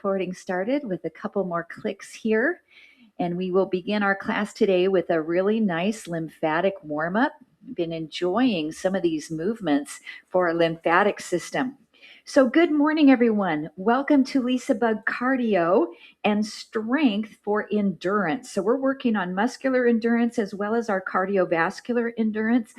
recording started with a couple more clicks here. And we will begin our class today with a really nice lymphatic warm-up. Been enjoying some of these movements for our lymphatic system. So good morning, everyone. Welcome to LisaBug Cardio and Strength for Endurance. So we're working on muscular endurance as well as our cardiovascular endurance.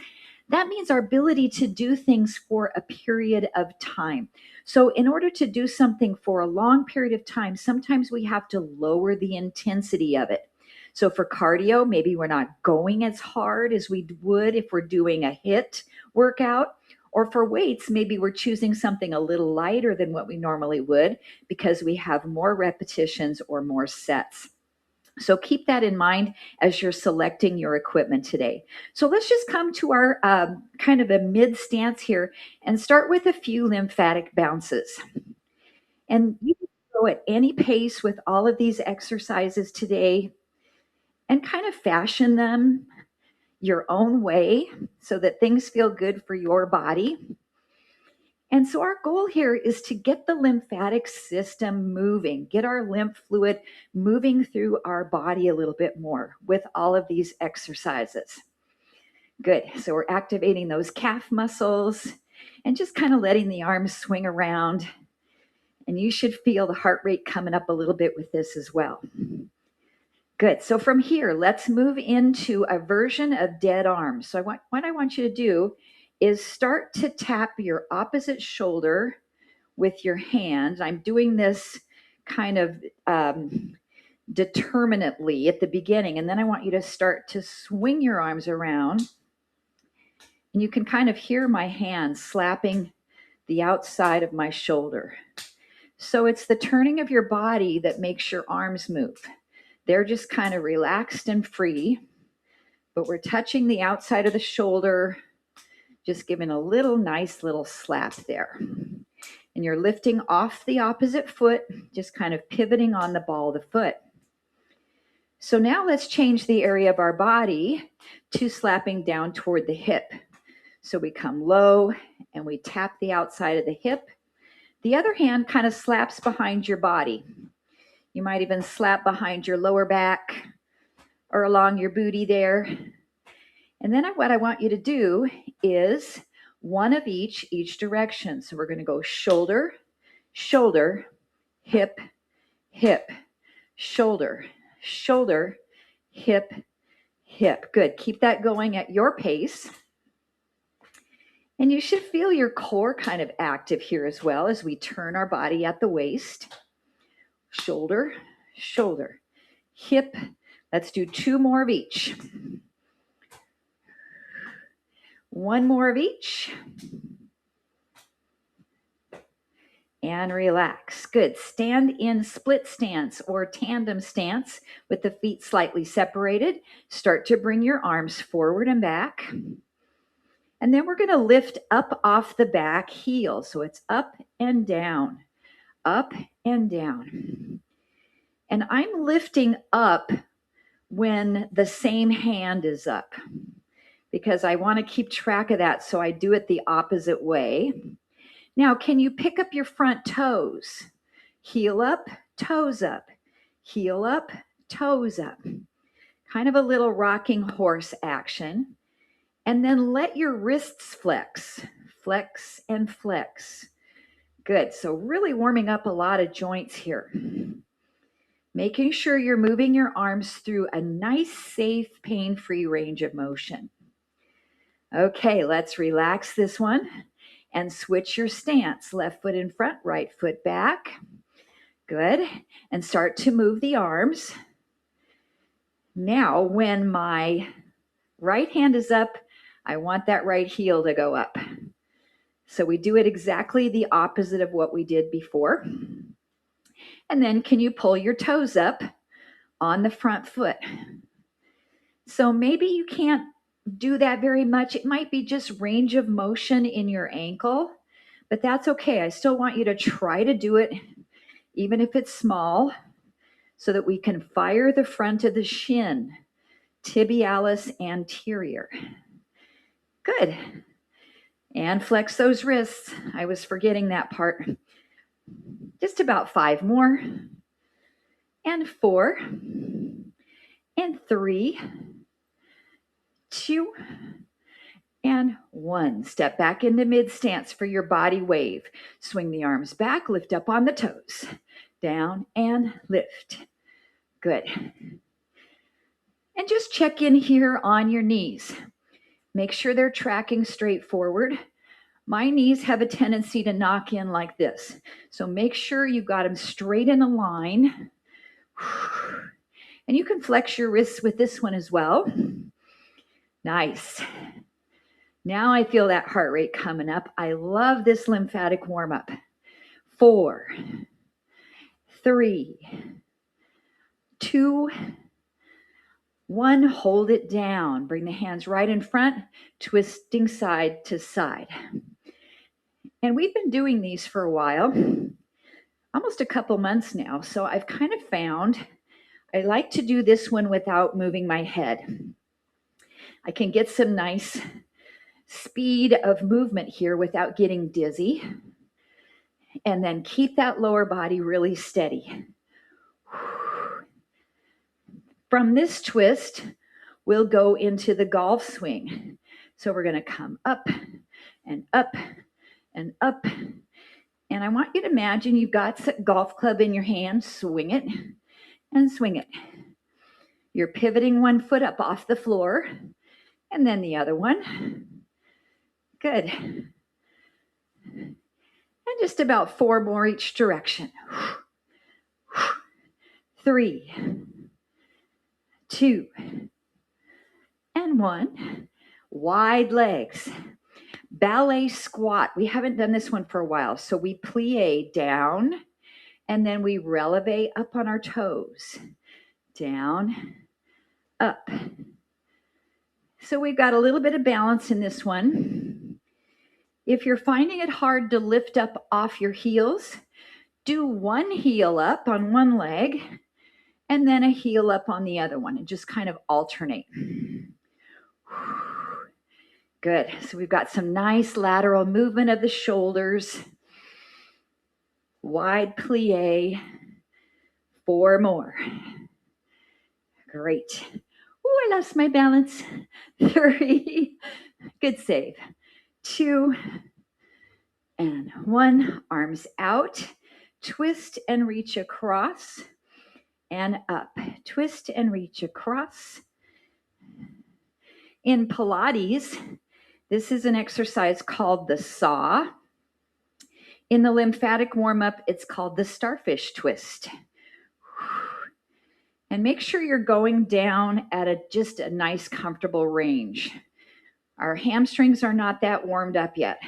That means our ability to do things for a period of time. So in order to do something for a long period of time, sometimes we have to lower the intensity of it. So for cardio, maybe we're not going as hard as we would if we're doing a HIIT workout. Or for weights, maybe we're choosing something a little lighter than what we normally would because we have more repetitions or more sets. So keep that in mind as you're selecting your equipment today. So let's just come to our kind of a mid stance here and start with a few lymphatic bounces. And you can go at any pace with all of these exercises today and kind of fashion them your own way so that things feel good for your body. And so our goal here is to get the lymphatic system moving, get our lymph fluid moving through our body a little bit more with all of these exercises. Good. So we're activating those calf muscles and just kind of letting the arms swing around. And you should feel the heart rate coming up a little bit with this as well. Good. So from here, let's move into a version of dead arms. So what I want you to do is start to tap your opposite shoulder with your hand. I'm doing this kind of determinately at the beginning, and then I want you to start to swing your arms around. And you can kind of hear my hand slapping the outside of my shoulder. So it's the turning of your body that makes your arms move. They're just kind of relaxed and free, but we're touching the outside of the shoulder, just giving a little nice little slap there. And you're lifting off the opposite foot, just kind of pivoting on the ball of the foot. So now let's change the area of our body to slapping down toward the hip. So we come low and we tap the outside of the hip. The other hand kind of slaps behind your body. You might even slap behind your lower back or along your booty there. And then what I want you to do is one of each direction. So we're going to go shoulder, shoulder, hip, hip, shoulder, shoulder, hip, hip. Good. Keep that going at your pace. And you should feel your core kind of active here as well as we turn our body at the waist. Shoulder, shoulder, hip. Let's do two more of each. One more of each. And relax. Good. Stand in split stance or tandem stance with the feet slightly separated. Start to bring your arms forward and back. And then we're going to lift up off the back heel. So it's up and down, up and down. And I'm lifting up when the same hand is up because I want to keep track of that. So I do it the opposite way. Now, can you pick up your front toes? Heel up, toes up, heel up, toes up. Kind of a little rocking horse action. And then let your wrists flex, flex and flex. Good. So really warming up a lot of joints here. Making sure you're moving your arms through a nice, safe, pain-free range of motion. Okay, let's relax this one and switch your stance. Left foot in front, right foot back. Good. And start to move the arms. Now, when my right hand is up, I want that right heel to go up. So we do it exactly the opposite of what we did before. And then can you pull your toes up on the front foot? So maybe you can't do that very much. It might be just range of motion in your ankle, but that's okay. I still want you to try to do it, even if it's small, so that we can fire the front of the shin, tibialis anterior. Good. And flex those wrists. I was forgetting that part. Just about 5 more. And 4. And 3. 2. And 1. Step back into mid stance for your body wave. Swing the arms back, lift up on the toes. Down and lift. Good. And just check in here on your knees. Make sure they're tracking straight forward. My knees have a tendency to knock in like this. So make sure you got them straight in a line. And you can flex your wrists with this one as well. Nice. Now I feel that heart rate coming up. I love this lymphatic warm-up. 4, 3, 2, 1. Hold it down. Bring the hands right in front, twisting side to side. And we've been doing these for a while, almost a couple months now. So I've kind of found I like to do this one without moving my head. I can get some nice speed of movement here without getting dizzy. And then keep that lower body really steady. From this twist, we'll go into the golf swing. So we're going to come up and up and up. And I want you to imagine you've got a golf club in your hand. Swing it and swing it. You're pivoting one foot up off the floor and then the other one. Good. And just about 4 more each direction. 3, 2, and 1. Wide legs. Ballet squat. We haven't done this one for a while. So we plie down and then we releve up on our toes. Down, up. So we've got a little bit of balance in this one. If you're finding it hard to lift up off your heels, do one heel up on one leg and then a heel up on the other one and just kind of alternate. Good. So we've got some nice lateral movement of the shoulders. Wide plie. 4 more. Great. Oh, I lost my balance. 3. Good save. 2 and 1. Arms out. Twist and reach across and up. Twist and reach across. In Pilates, this is an exercise called the saw. In the lymphatic warm-up, it's called the starfish twist. And make sure you're going down at just a nice, comfortable range. Our hamstrings are not that warmed up yet.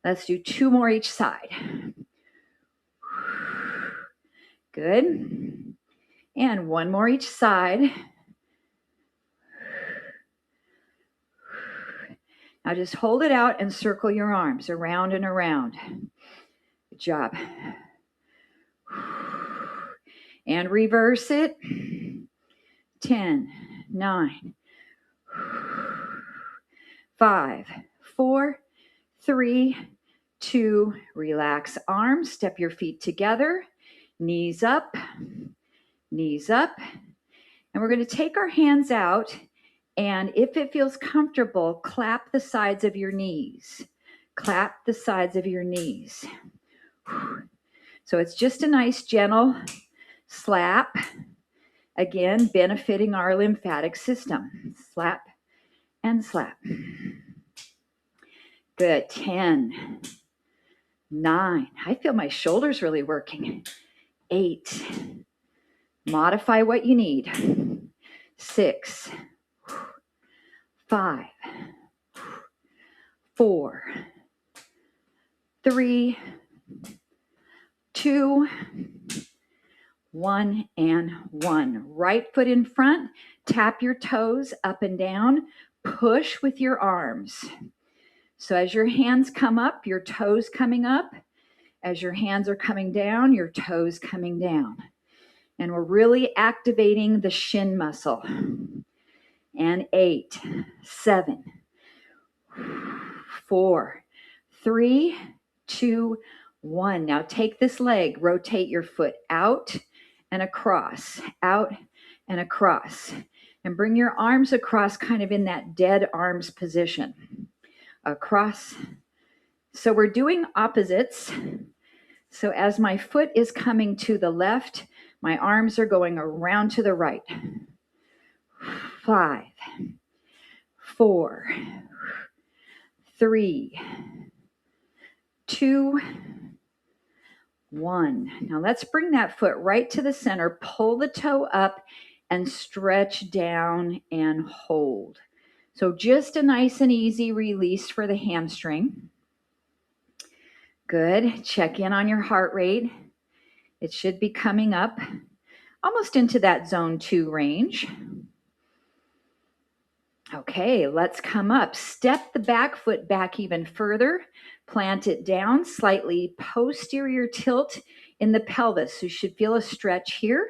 Let's do 2 more each side. Good. And 1 more each side. Now just hold it out and circle your arms around and around. Good job. And reverse it. 10, 9, 5, 4, 3, 2. Relax arms. Step your feet together. Knees up. Knees up. And we're going to take our hands out. And if it feels comfortable, clap the sides of your knees. Clap the sides of your knees. So it's just a nice, gentle slap. Again, benefiting our lymphatic system. Slap and slap. Good. 10, 9. I feel my shoulders really working. 8. Modify what you need. 6. 5, 4, 3, 2, 1, and 1. Right foot in front. Tap your toes up and down. Push with your arms. So as your hands come up, your toes coming up. As your hands are coming down, your toes coming down. And we're really activating the shin muscle. And 8, 7, 4, 3, 2, 1. Now take this leg, rotate your foot out and across, out and across, and bring your arms across kind of in that dead arms position. Across. So we're doing opposites. So as my foot is coming to the left, my arms are going around to the right. 5, 4, 3, 2, 1. Now let's bring that foot right to the center, pull the toe up and stretch down and hold. So just a nice and easy release for the hamstring. Good. Check in on your heart rate. It should be coming up almost into that zone 2 range. Okay, let's come up. Step the back foot back even further. Plant it down, slightly posterior tilt in the pelvis. So you should feel a stretch here,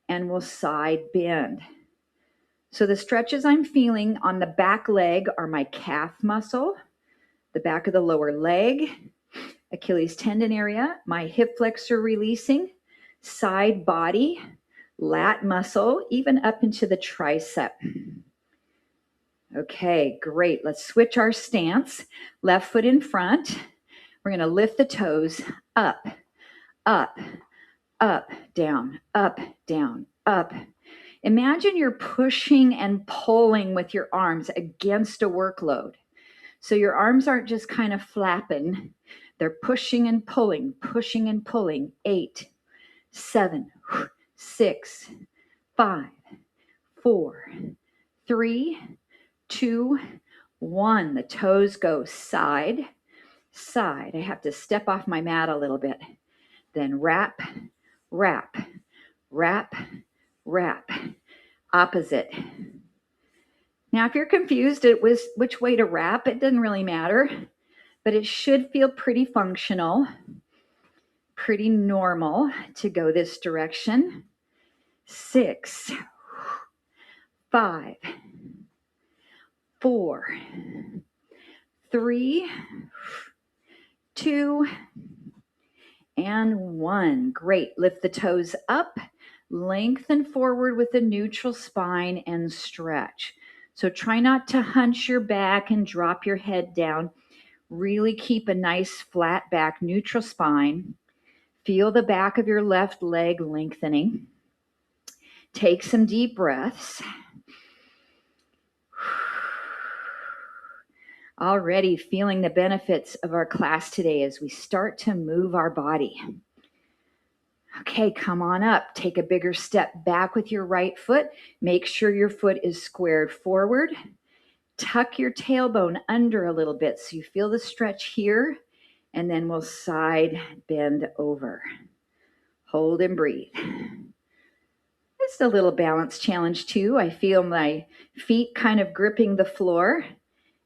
and we'll side bend. So the stretches I'm feeling on the back leg are my calf muscle, the back of the lower leg, Achilles tendon area, my hip flexor releasing, side body, lat muscle, even up into the tricep. Okay, great. Let's switch our stance. Left foot in front. We're going to lift the toes up, up, up, down, up, down, up. Imagine you're pushing and pulling with your arms against a workload. So your arms aren't just kind of flapping. They're pushing and pulling, pushing and pulling. 8, 7, 6, 5, 4, 3, 2, 1. The toes go side, side. I have to step off my mat a little bit. Then wrap, wrap, wrap, wrap. Opposite. Now, if you're confused it was which way to wrap, it doesn't really matter, but it should feel pretty functional, pretty normal to go this direction. 6, 5, 4, 3, 2, and 1. Great. Lift the toes up, lengthen forward with a neutral spine, and stretch. So try not to hunch your back and drop your head down. Really keep a nice flat back, neutral spine. Feel the back of your left leg lengthening. Take some deep breaths. Already feeling the benefits of our class today as we start to move our body. Okay, come on up. Take a bigger step back with your right foot. Make sure your foot is squared forward. Tuck your tailbone under a little bit so you feel the stretch here, and then we'll side bend over. Hold and breathe. It's a little balance challenge too. I feel my feet kind of gripping the floor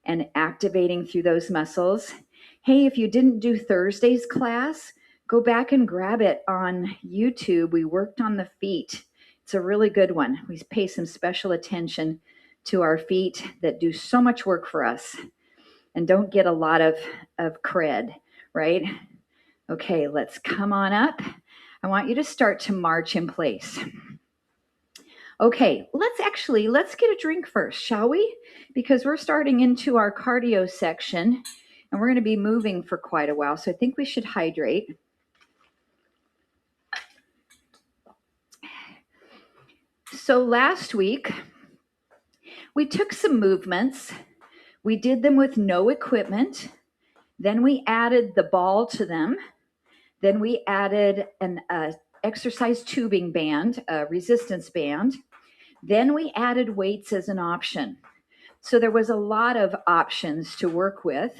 and activating through those muscles. Hey, if you didn't do Thursday's class, go back and grab it on YouTube. We worked on the feet. It's a really good one. We pay some special attention to our feet that do so much work for us and don't get a lot of cred, right? Okay, let's come on up. I want you to start to march in place. Okay, let's get a drink first, shall we? Because we're starting into our cardio section and we're going to be moving for quite a while. So I think we should hydrate. So last week, we took some movements. We did them with no equipment. Then we added the ball to them. Then we added an exercise tubing band, a resistance band. Then we added weights as an option. So there was a lot of options to work with.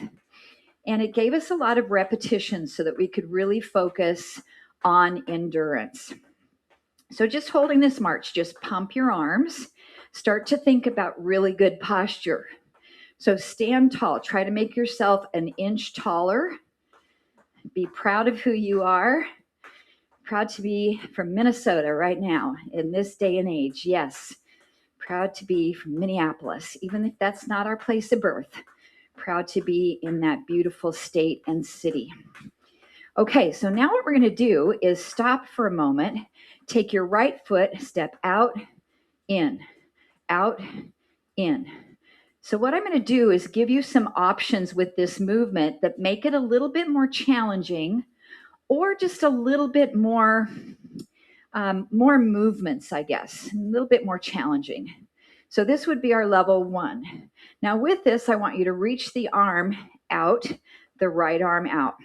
And it gave us a lot of repetitions so that we could really focus on endurance. So just holding this march, just pump your arms. Start to think about really good posture. So stand tall. Try to make yourself an inch taller. Be proud of who you are. Proud to be from Minnesota right now in this day and age. Yes. Proud to be from Minneapolis, even if that's not our place of birth. Proud to be in that beautiful state and city. Okay, so now what we're going to do is stop for a moment, take your right foot, step out, in, out, in. So what I'm going to do is give you some options with this movement that make it a little bit more challenging or just a little bit more movements, I guess, a little bit more challenging. So this would be our level 1. Now with this, I want you to reach the arm out, the right arm out.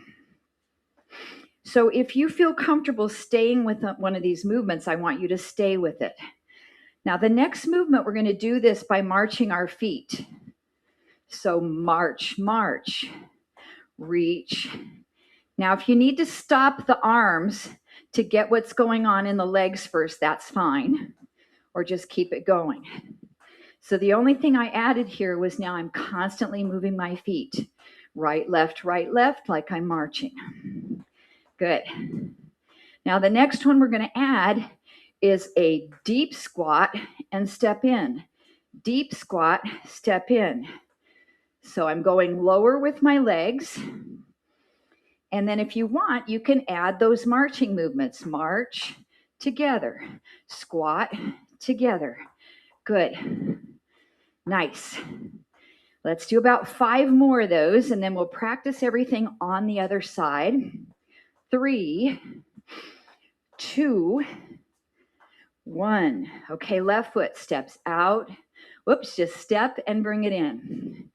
So if you feel comfortable staying with one of these movements, I want you to stay with it. Now the next movement, we're going to do this by marching our feet. So march, march, reach. Now if you need to stop the arms to get what's going on in the legs first, that's fine, or just keep it going. So the only thing I added here was now I'm constantly moving my feet. Right, left, like I'm marching. Good. Now the next one we're going to add is a deep squat and step in. Deep squat, step in. So I'm going lower with my legs. And then if you want, you can add those marching movements. March together, squat together. Good. Nice. Let's do about 5 more of those, and then we'll practice everything on the other side. 3, 2, 1. Okay, left foot steps out. Whoops, just step and bring it in.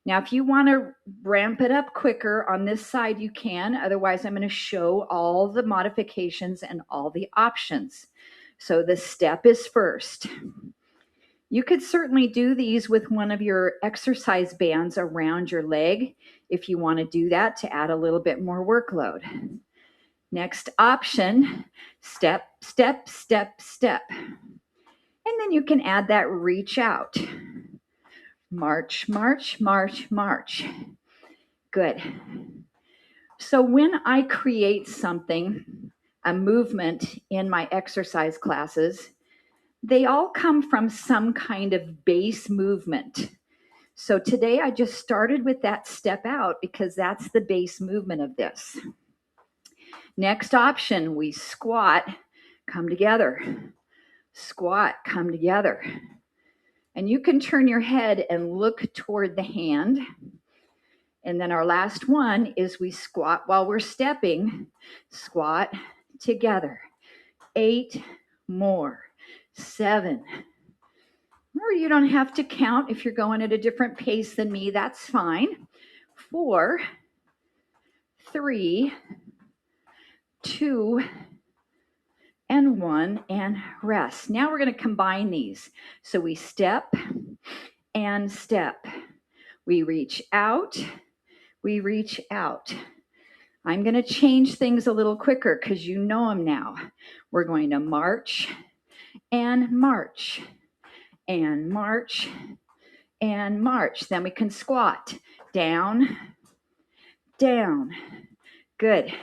Now, if you want to ramp it up quicker on this side, you can. Otherwise, I'm going to show all the modifications and all the options. So the step is first. You could certainly do these with one of your exercise bands around your leg if you want to do that to add a little bit more workload. Next option, step, step, step, step. And then you can add that reach out. March, march, march, march. Good. So when I create something, a movement in my exercise classes, they all come from some kind of base movement. So today I just started with that step out because that's the base movement of this. Next option, we squat, come together. Squat, come together. And you can turn your head and look toward the hand. And then our last one is we squat while we're stepping. Squat together. 8 more. 7. Or you don't have to count if you're going at a different pace than me, that's fine. 4, 3, 2, and 1, and rest. Now we're going to combine these. So we step and step. We reach out, we reach out. I'm going to change things a little quicker because you know them now. We're going to march and march. And march, and march. Then we can squat. Down, down. Good.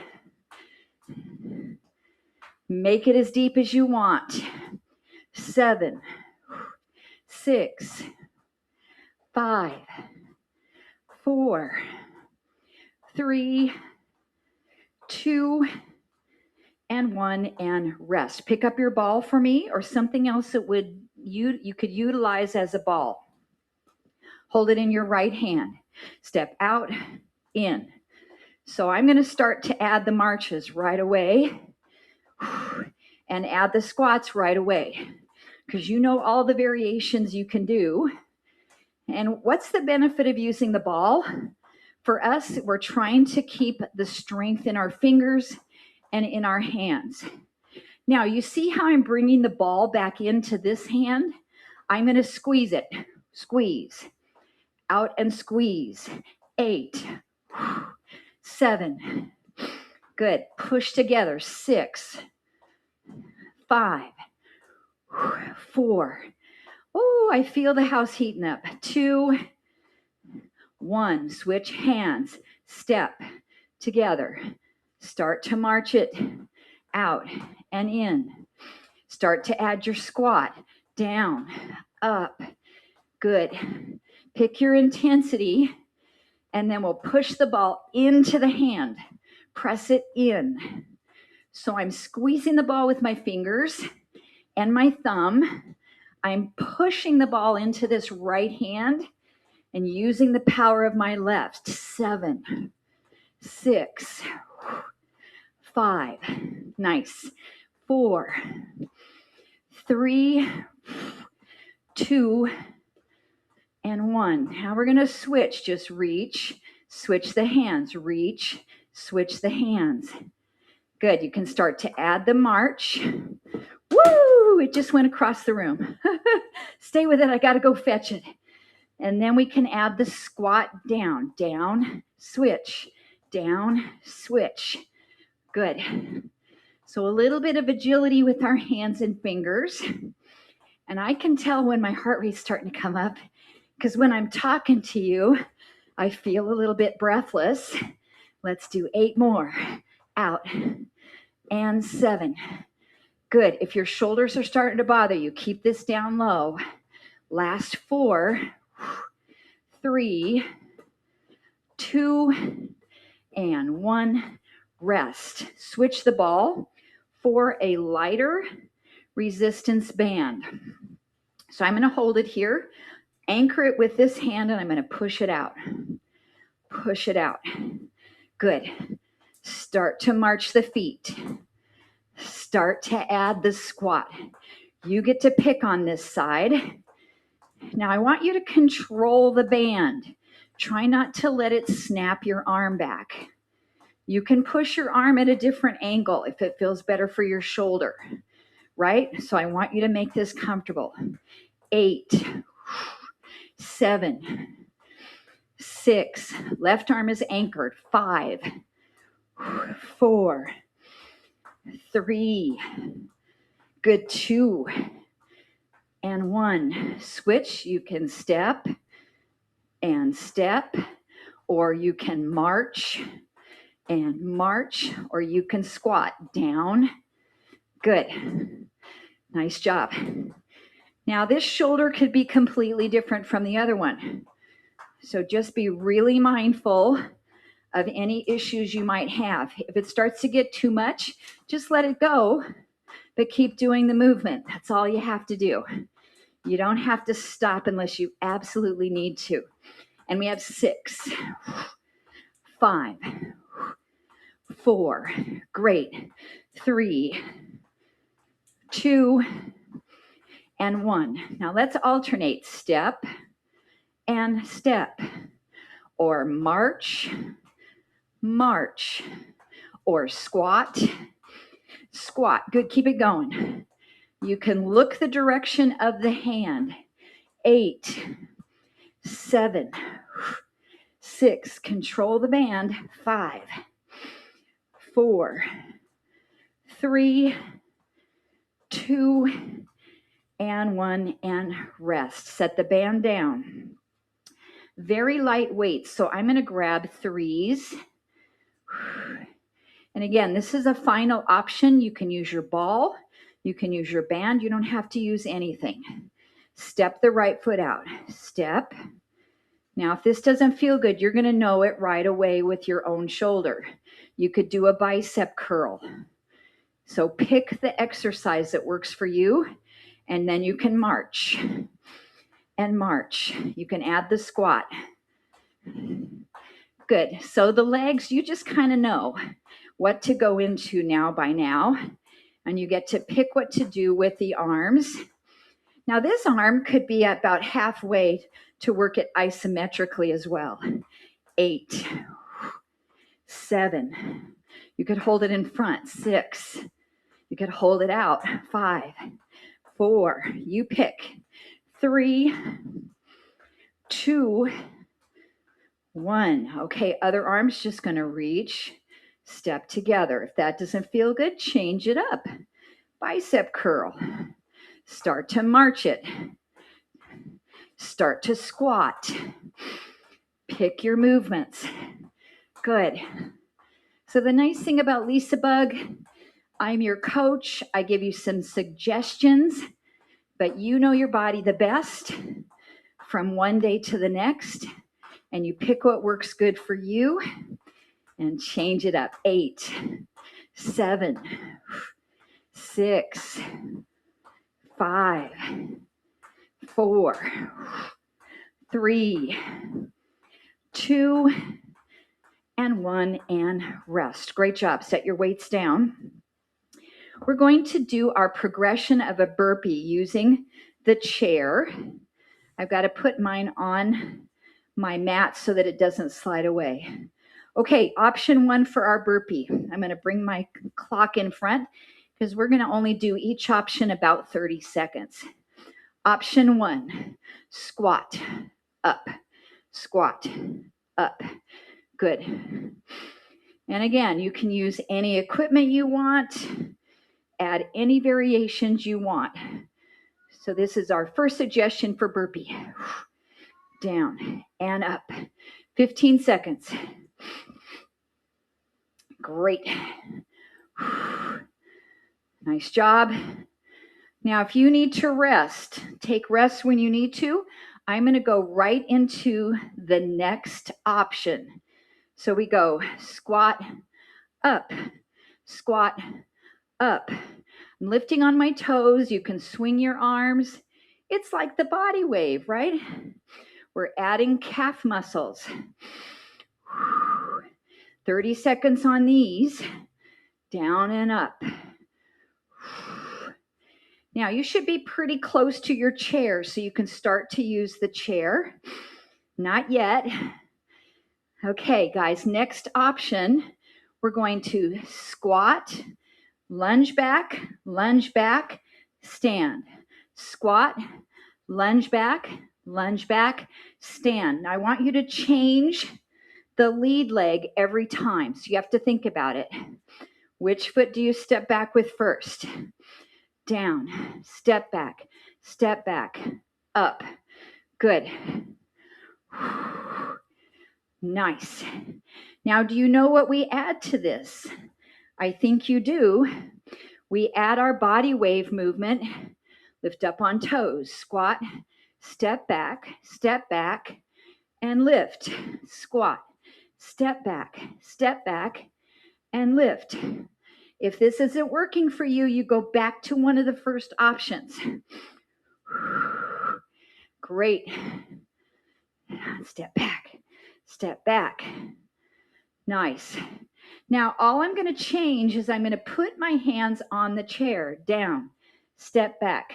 Make it as deep as you want. 7, 6, 5, 4, 3, 2, and 1, and rest. Pick up your ball for me or something else that you could utilize as a ball. Hold it in your right hand. Step out, in. So I'm going to start to add the marches right away and add the squats right away because you know all the variations you can do. And what's the benefit of using the ball? For us, we're trying to keep the strength in our fingers and in our hands. Now, you see how I'm bringing the ball back into this hand? I'm going to squeeze it. Squeeze. Out and squeeze. 8. 7. Good. Push together. 6. 5. 4. Oh, I feel the house heating up. 2. 1. Switch hands. Step together. Start to march it out and in. Start to add your squat. Down, up. Good. Pick your intensity, and then we'll push the ball into the hand. Press it in. So I'm squeezing the ball with my fingers and my thumb. I'm pushing the ball into this right hand and using the power of my left. 7, 6, 5. Nice. 4, 3, 2, and 1. Now we're going to switch. Just reach, switch the hands, reach, switch the hands. Good. You can start to add the march. Woo! It just went across the room. Stay with it. I got to go fetch it. And then we can add the squat down, down, switch, down, switch. Good. So a little bit of agility with our hands and fingers. And I can tell when my heart rate's starting to come up, because when I'm talking to you, I feel a little bit breathless. Let's do 8 more. Out. And 7. Good. If your shoulders are starting to bother you, keep this down low. Last 4, 3, 2, and 1. Rest. Switch the ball for a lighter resistance band. So I'm going to hold it here, anchor it with this hand, and I'm going to push it out. Push it out. Good. Start to march the feet. Start to add the squat. You get to pick on this side. Now I want you to control the band. Try not to let it snap your arm back. You can push your arm at a different angle if it feels better for your shoulder, right? So I want you to make this comfortable. 8, 7, 6. Left arm is anchored. 5, 4, 3. Good. 2 and 1. Switch. You can step and step, or you can march and march, or you can squat down. Good. Nice job. Now this shoulder could be completely different from the other one. So just be really mindful of any issues you might have. If it starts to get too much, just let it go, but keep doing the movement. That's all you have to do. You don't have to stop unless you absolutely need to. And we have 6, 5, 4. Great. 3, 2, and 1. Now let's alternate step and step, or march, march, or squat, squat. Good. Keep it going. You can look the direction of the hand. 8, 7, 6. Control the band. 5, 4, 3, 2, and 1, and rest. Set the band down. Very light weight. So I'm going to grab 3s. And again, this is a final option. You can use your ball. You can use your band. You don't have to use anything. Step the right foot out. Step. Now, if this doesn't feel good, you're going to know it right away with your own shoulder. You could do a bicep curl. So pick the exercise that works for you, and then you can march and march. You can add the squat. Good. So the legs, you just kind of know what to go into now by now, and you get to pick what to do with the arms. Now this arm could be about halfway to work it isometrically as well. 8, 7. You could hold it in front. 6. You could hold it out. 5, 4. You pick. 3, 2, 1. Okay, other arm's just going to reach, step together. If that doesn't feel good, change it up. Bicep curl. Start to march it. Start to squat. Pick your movements. Good. So the nice thing about LisaBug, I'm your coach. I give you some suggestions, but you know your body the best from one day to the next, and you pick what works good for you, and change it up. 8, 7, 6, 5, 4, 3, 2, and 1, and rest. Great job. Set your weights down. We're going to do our progression of a burpee using the chair. I've got to put mine on my mat so that it doesn't slide away. Okay, option 1 for our burpee. I'm going to bring my clock in front because we're going to only do each option about 30 seconds. Option 1, squat, up, squat, up. Good. And again, you can use any equipment you want, add any variations you want. So this is our first suggestion for burpee. Down and up. 15 seconds. Great. Nice job. Now, if you need to rest, take rest when you need to. I'm going to go right into the next option. So we go squat, up, squat, up. I'm lifting on my toes. You can swing your arms. It's like the body wave, right? We're adding calf muscles. 30 seconds on these. Down and up. Now, you should be pretty close to your chair so you can start to use the chair. Not yet. Okay, guys, next option, we're going to squat, lunge back, stand. Squat, lunge back, stand. Now, I want you to change the lead leg every time, so you have to think about it. Which foot do you step back with first? Down, step back, up. Good. Nice. Now, do you know what we add to this? I think you do. We add our body wave movement. Lift up on toes, squat, step back, and lift. Squat, step back, and lift. If this isn't working for you, you go back to one of the first options. Great. Step back. Nice. Now, all I'm going to change is I'm going to put my hands on the chair, down, step back,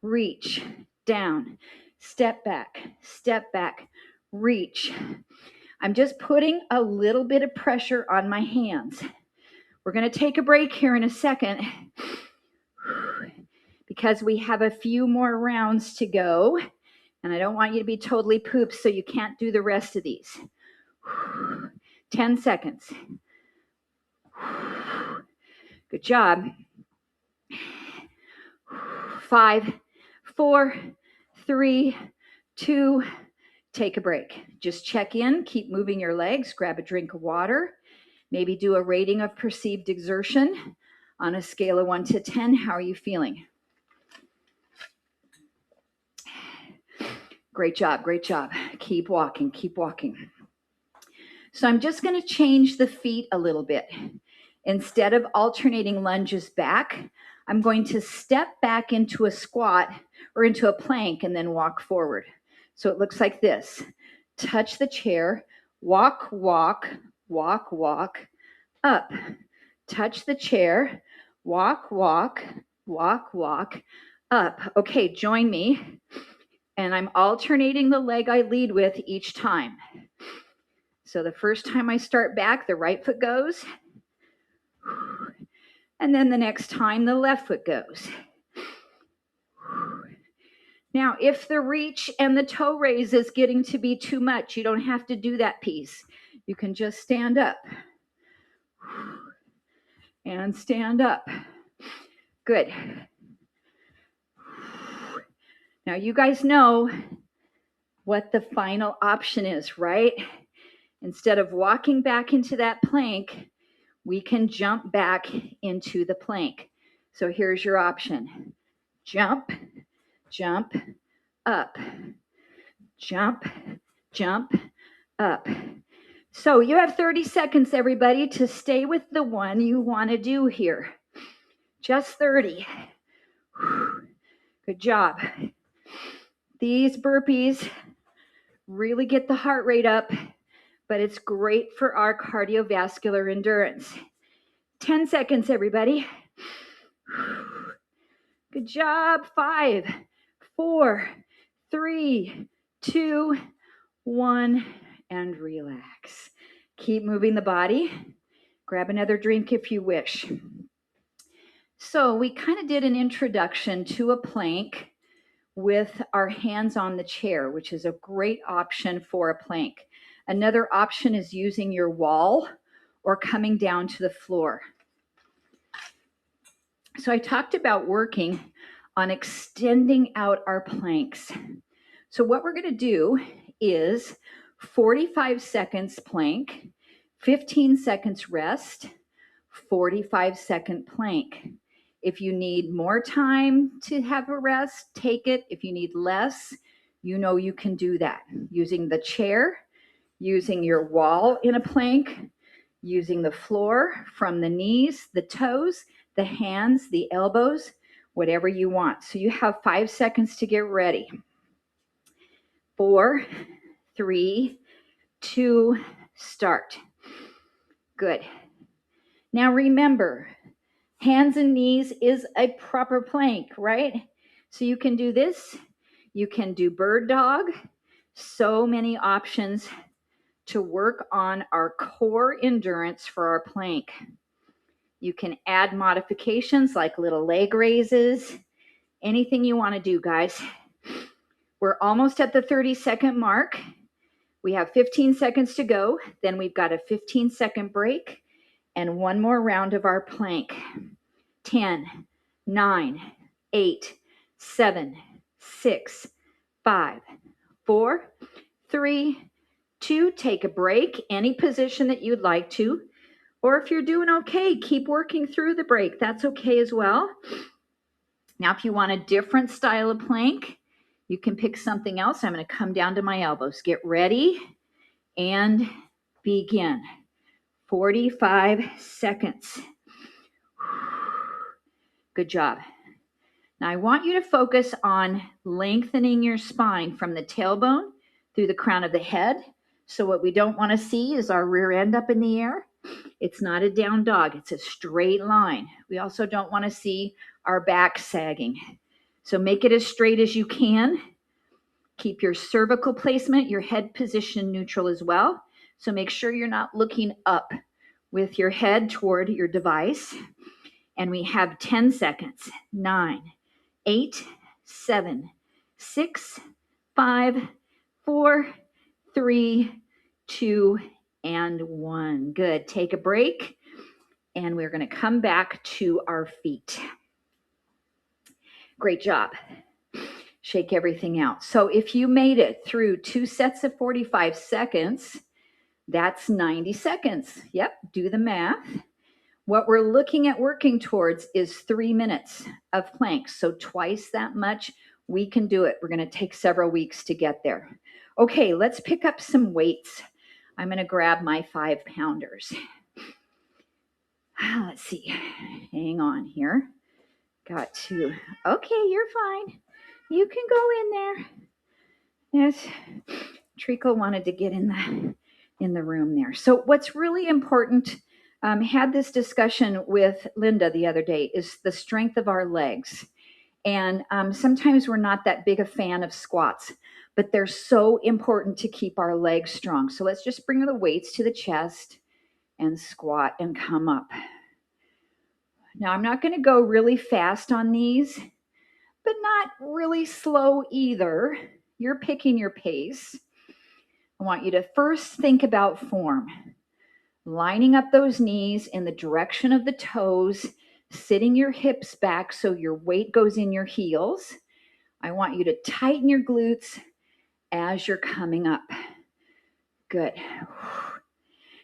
reach, down, step back, reach. I'm just putting a little bit of pressure on my hands. We're going to take a break here in a second because we have a few more rounds to go, and I don't want you to be totally pooped so you can't do the rest of these. 10 seconds. Good job. 5, 4, 3, 2, take a break. Just check in, keep moving your legs, grab a drink of water, maybe do a rating of perceived exertion on a scale of 1 to 10. How are you feeling? Great job. Keep walking. So I'm just going to change the feet a little bit. Instead of alternating lunges back, I'm going to step back into a squat or into a plank and then walk forward. So it looks like this. Touch the chair, walk, up. Touch the chair, walk, up. Okay, join me. And I'm alternating the leg I lead with each time. So the first time I start back, the right foot goes. And then the next time, the left foot goes. Now, if the reach and the toe raise is getting to be too much, you don't have to do that piece. You can just stand up. And stand up. Good. Now, you guys know what the final option is, right? Instead of walking back into that plank, we can jump back into the plank. So here's your option. Jump, up. Jump, up. So you have 30 seconds, everybody, to stay with the one you want to do here. Just 30. Good job. These burpees really get the heart rate up, but it's great for our cardiovascular endurance. 10 seconds, everybody. Good job. 5, 4, 3, 2, 1, and relax. Keep moving the body. Grab another drink if you wish. So we kind of did an introduction to a plank with our hands on the chair, which is a great option for a plank. Another option is using your wall or coming down to the floor. So I talked about working on extending out our planks. So what we're going to do is 45 seconds plank, 15 seconds rest, 45-second plank. If you need more time to have a rest, take it. If you need less, you know you can do that using the chair, using your wall in a plank, using the floor from the knees, the toes, the hands, the elbows, whatever you want. So you have 5 seconds to get ready. 4, 3, 2, start. Good. Now remember, hands and knees is a proper plank, right? So you can do this. You can do bird dog. So many options to work on our core endurance for our plank. You can add modifications like little leg raises, anything you want to do, guys. We're almost at the 30-second mark. We have 15 seconds to go. Then we've got a 15-second break and one more round of our plank. 10, 9, 8, 7, 6, 5, 4, 3, 2. Take a break, any position that you'd like to. Or if you're doing okay, keep working through the break. That's okay as well. Now, if you want a different style of plank, you can pick something else. I'm going to come down to my elbows. Get ready and begin. 45 seconds. Good job. Now I want you to focus on lengthening your spine from the tailbone through the crown of the head. So what we don't want to see is our rear end up in the air. It's not a down dog. It's a straight line. We also don't want to see our back sagging. So make it as straight as you can. Keep your cervical placement, your head position neutral as well. So make sure you're not looking up with your head toward your device. And we have 10 seconds. 9, 8, 7, 6, 5, 4, 3, 2, and 1. Good. Take a break. And we're going to come back to our feet. Great job. Shake everything out. So if you made it through 2 sets of 45 seconds, that's 90 seconds. Yep, do the math. What we're looking at working towards is 3 minutes of planks. So twice that much, we can do it. We're going to take several weeks to get there. Okay, let's pick up some weights. I'm going to grab my 5-pounders. Let's see. Hang on here. Got to. Okay, you're fine. You can go in there. Yes. Treacle wanted to get in the room there. So what's really important, had this discussion with Linda the other day, is the strength of our legs. And sometimes we're not that big a fan of squats, but they're so important to keep our legs strong. So let's just bring the weights to the chest and squat and come up. Now I'm not going to go really fast on these, but not really slow either. You're picking your pace. I want you to first think about form. Lining up those knees in the direction of the toes, sitting your hips back so your weight goes in your heels. I want you to tighten your glutes as you're coming up. Good.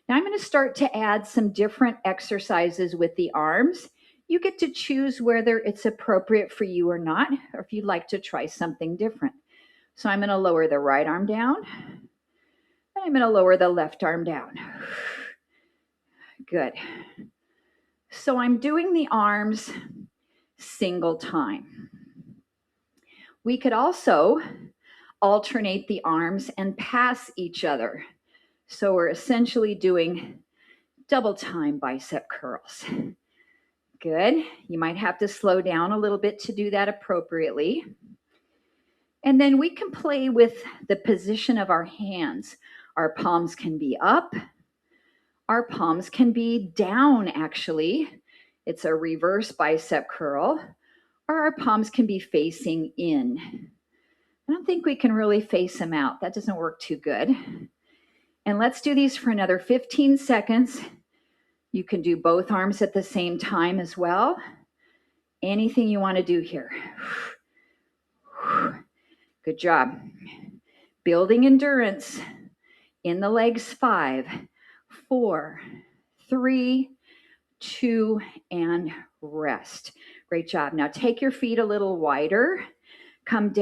Now I'm going to start to add some different exercises with the arms. You get to choose whether it's appropriate for you or not, or if you'd like to try something different. So I'm going to lower the right arm down. I'm going to lower the left arm down. Good. So I'm doing the arms single time. We could also alternate the arms and pass each other. So we're essentially doing double time bicep curls. Good. You might have to slow down a little bit to do that appropriately. And then we can play with the position of our hands. Our palms can be up. Our palms can be down, actually. It's a reverse bicep curl. Or our palms can be facing in. I don't think we can really face them out. That doesn't work too good. And let's do these for another 15 seconds. You can do both arms at the same time as well. Anything you want to do here. Good job. Building endurance in the legs. 5, 4, 3, 2, and rest. Great job. Now take your feet a little wider. Come down.